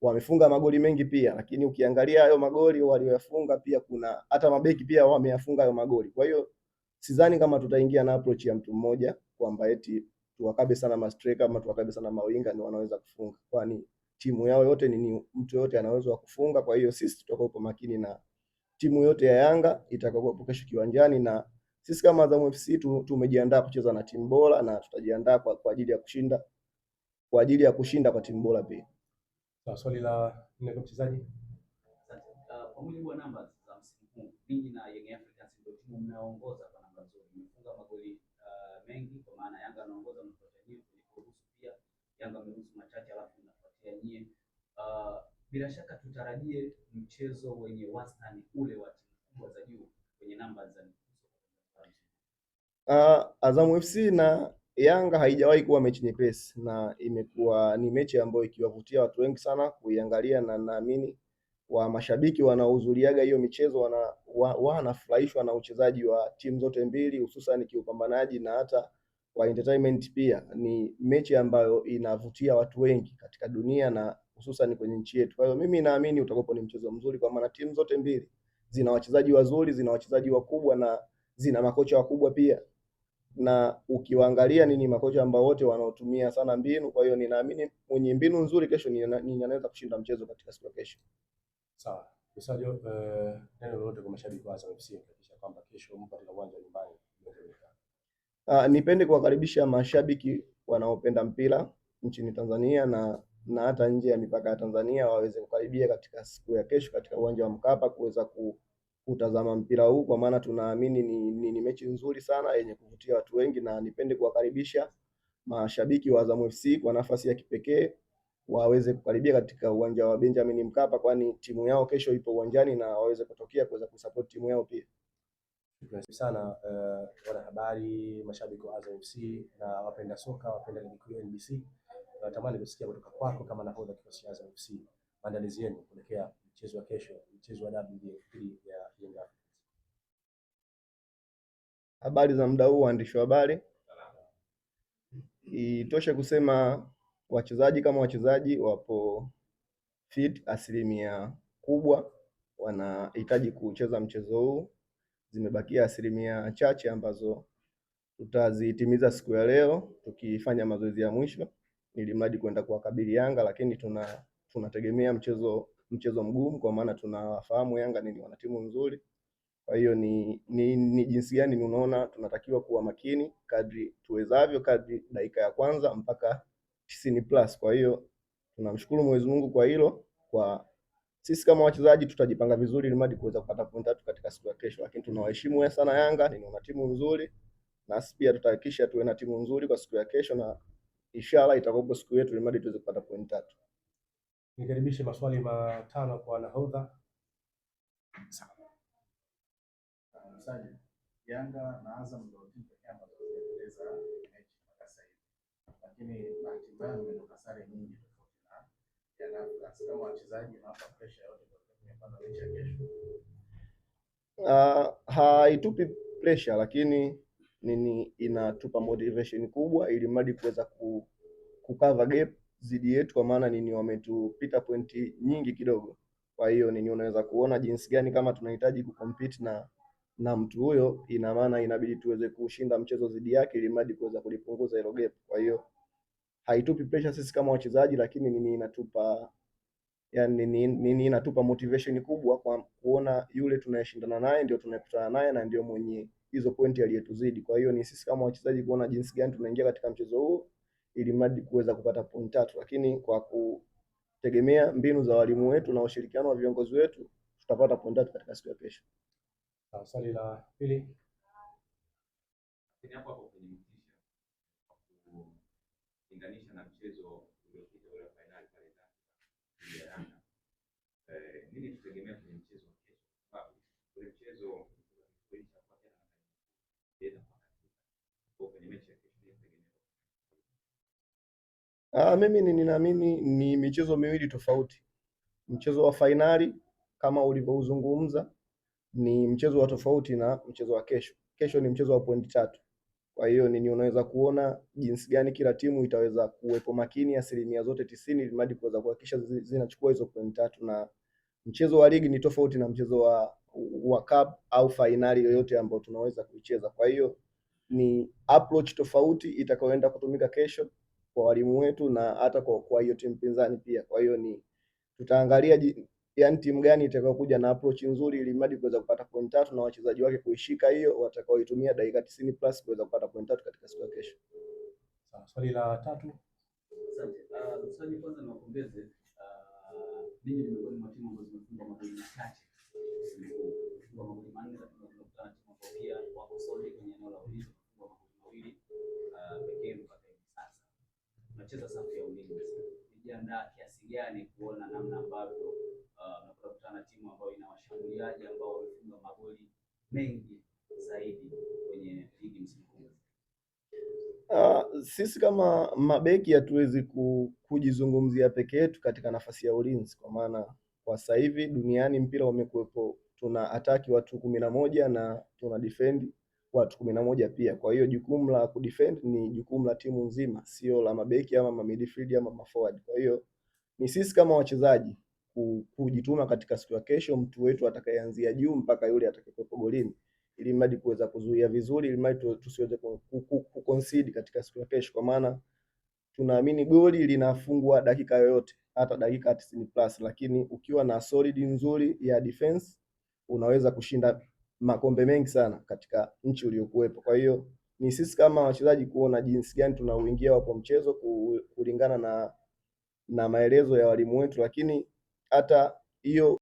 wamefunga magoli mengi pia, lakini ukiangalia hayo magoli walioyafunga pia kuna hata mabeki pia wameyafunga hayo magoli. Kwa hiyo sidhani kama tutaingia na approach ya mtu mmoja kwamba eti tuwakabe sana ma striker ama tuwakabe sana mawinga ndio wanaweza kufunga, kwani timu yao yote ni mtu yote anaweza kufunga. Kwa hiyo sisi tutakuwa makini na timu yote ya Yanga itakayokuwa kesho kiwanjani, na sisi kama Azam FC tumejiandaa kucheza na timu bora na tutajiandaa kwa ajili ya kushinda kwa timu bora pia. Swali la nne kwa mchezaji. Kwa mujibu wa namba za msimu huu, ninyi na Young Africans ndio timu mnaoongoza kwa namba nzuri. Mmefunga magoli mengi, kwa maana Yanga anaongoza mnafuatia nyie, kuruhusu pia Yanga ameruhusu machache alafu mnafuatia nyie. Bila shaka tutarajie mchezo wenye wastani ule wa timu kubwa za juu kwenye namba za Azam FC na Yanga haijawahi kuwa mechi nyepesi na imekuwa ni mechi ambayo ikiwavutia watu wengi sana kuiangalia, na naamini wa mashabiki wanaohudhuriaga hiyo michezo wanafurahishwa na uchezaji wa timu zote mbili, hususan kiupambanaji na hata wa entertainment pia. Ni mechi ambayo inavutia watu wengi katika dunia na hususan kwenye nchi yetu. Kwa hiyo mimi naamini utakuwa ni mchezo mzuri, kwa maana timu zote mbili zina wachezaji wazuri, zina wachezaji wakubwa na zina makocha wakubwa pia, na ukiwaangalia ni makocha ambao wote wanaotumia sana mbinu. Kwa hiyo ninaamini mwenye mbinu nzuri kesho ni anaweza kushinda mchezo katika siku ya kesho. Sawa. Msaji, neno lolote kwa mashabiki wa Azam FC kuhakikisha kwamba kesho mpo katika uwanja wa nyumbani? Nipende kuwakaribisha mashabiki wanaopenda mpira nchini Tanzania na hata nje ya mipaka ya Tanzania waweze kukaribia katika siku ya kesho katika uwanja wa Mkapa kuweza kutazama mpira huu, kwa maana tunaamini ni mechi nzuri sana yenye kuvutia watu wengi, na nipende kuwakaribisha mashabiki wa Azam FC kwa nafasi ya kipekee waweze kukaribia katika uwanja wa Benjamin Mkapa, kwani timu yao kesho ipo uwanjani na waweze kutokea kuweza kusupport timu yao pia. Shukrani sana wanahabari, mashabiki wa Azam FC na wapenda soka, wapenda ligi kuu ya NBC. Natamani kusikia kutoka kwako kama nahodha kikosi cha Azam FC, maandalizi yenu kuelekea mchezo wa kesho, mchezo wa dabi dhidi ya Yanga. Habari za muda huu, waandishi wa habari. Itoshe kusema wachezaji wapo fit asilimia kubwa, wanahitaji kucheza mchezo huu. Zimebakia asilimia chache ambazo tutazitimiza siku ya leo tukifanya mazoezi ya mwisho ili mradi kwenda kuwakabili Yanga, lakini tunategemea mchezo mgumu, kwa maana tunawafahamu Yanga ni wana timu nzuri. Kwa hiyo ni jinsi gani unaona tunatakiwa kuwa makini kadri tuwezavyo, kadri dakika ya kwanza mpaka 90+. Kwa hiyo tunamshukuru Mwenyezi Mungu kwa hilo. Kwa sisi kama wachezaji tutajipanga vizuri ili mradi kuweza kupata point 3 katika siku ya kesho, lakini tunawaheshimu sana Yanga, ni wana timu nzuri, na sisi pia tutahakikisha tuwe na timu nzuri kwa siku ya kesho, na inshallah itakuwa siku yetu ili mradi tuweze kupata point 3. Nikaribishe maswali matano kwa nahodha. Msaji, Yanga na Azam ndio timu pekee ambazo zinaendeleza mechi mpaka sasa hivi, lakini bahati mbaya mmetoka sare nyingi tofauti na Yanga. Kama wachezaji hapa pressure yote kwa mechi ya kesho. Haitupi pressure, lakini inatupa motivation kubwa ili mradi kuweza cover gap zidi yetu, kwa maana wametupita pointi nyingi kidogo. Kwa hiyo unaweza kuona jinsi gani kama tunahitaji kucompete na mtu huyo, ina maana inabidi tuweze kushinda mchezo zidi yake ili mradi kuweza kulipunguza hilo gap. Kwa hiyo haitupi pressure sisi kama wachezaji, lakini inatupa motivation kubwa kwa kuona yule tunayeshindana naye ndio tunayekutana naye na ndio mwenye hizo pointi aliyetuzidi. Kwa hiyo ni sisi kama wachezaji kuona jinsi gani tunaingia katika mchezo huu ili mradi kuweza kupata point 3, lakini kwa kutegemea mbinu za walimu wetu na ushirikiano wa viongozi wetu tutapata point 3 katika siku ya kesho. Swali la pili. Hapo kwenye mtisha kulinganisha na mchezo uliopita ule finali pale ya Yanga. Nini tutegemea kwenye mchezo wa kesho? Sababu ule mchezo uliisha kwa tena kwa kwenye mechi ya kesho tutegemea. Mimi ninaamini ni michezo miwili tofauti. Mchezo wa finali kama ulivyouzungumza ni mchezo wa tofauti na mchezo wa kesho. Kesho ni mchezo wa pointi 3. Kwa hiyo unaweza kuona jinsi gani kila timu itaweza kuwepo makini asilimia zote 90 ili mradi kuweza kuhakikisha zinachukua hizo point 3, na mchezo wa ligi ni tofauti na mchezo wa cup au fainali yoyote ambayo tunaweza kuicheza. Kwa hiyo ni approach tofauti itakayoenda kutumika kesho kwa walimu wetu na hata kwa hiyo timu pinzani pia. Kwa hiyo tutaangalia yani timu gani itakayokuja na approach nzuri ili mradi kuweza kupata point 3 na wachezaji wake kuishika hiyo watakaoitumia dakika 90 plus kuweza kupata point 3 katika siku ya kesho. Sawa, swali la 3. Asante. Msanii, kwanza niwapongeze ninyi ni miongoni mwa timu ambazo zimefunga magoli machache. Kwa magoli 4 na tunakutana timu ambayo pia wako solid kwenye eneo la ulinzi, kwa magoli 2 pekee mpaka hivi sasa. Tunacheza safu ya ulinzi. Nijiandaa kiasi gani kuona namna ambavyo tunakutana timu ambayo ina washambuliaji ambao wamefunga magoli mengi zaidi kwenye ligi msimu huu? Sisi kama mabeki hatuwezi kujizungumzia peke yetu katika nafasi ya ulinzi, kwa maana kwa sasa hivi duniani mpira umekuwepo, tuna ataki watu 11 na tuna defend watu 11 pia. Kwa hiyo jukumu la kudefend ni jukumu la timu nzima, sio la mabeki ama midfield ama maforward. Kwa hiyo ni sisi kama wachezaji kujituma katika siku ya kesho, mtu wetu atakayeanzia juu mpaka yule atakayekuwa golini, ili mradi kuweza kuzuia vizuri, ili mradi tusiweze kuconcede katika siku ya kesho, kwa maana tunaamini goli linafungwa dakika yoyote, hata dakika 90 plus, lakini ukiwa na solid nzuri ya defense unaweza kushinda makombe mengi sana katika nchi uliyokuwepo. Kwa hiyo ni sisi kama wachezaji kuona jinsi gani tunauingia hapo mchezo kulingana na maelezo ya walimu wetu, lakini hata hiyo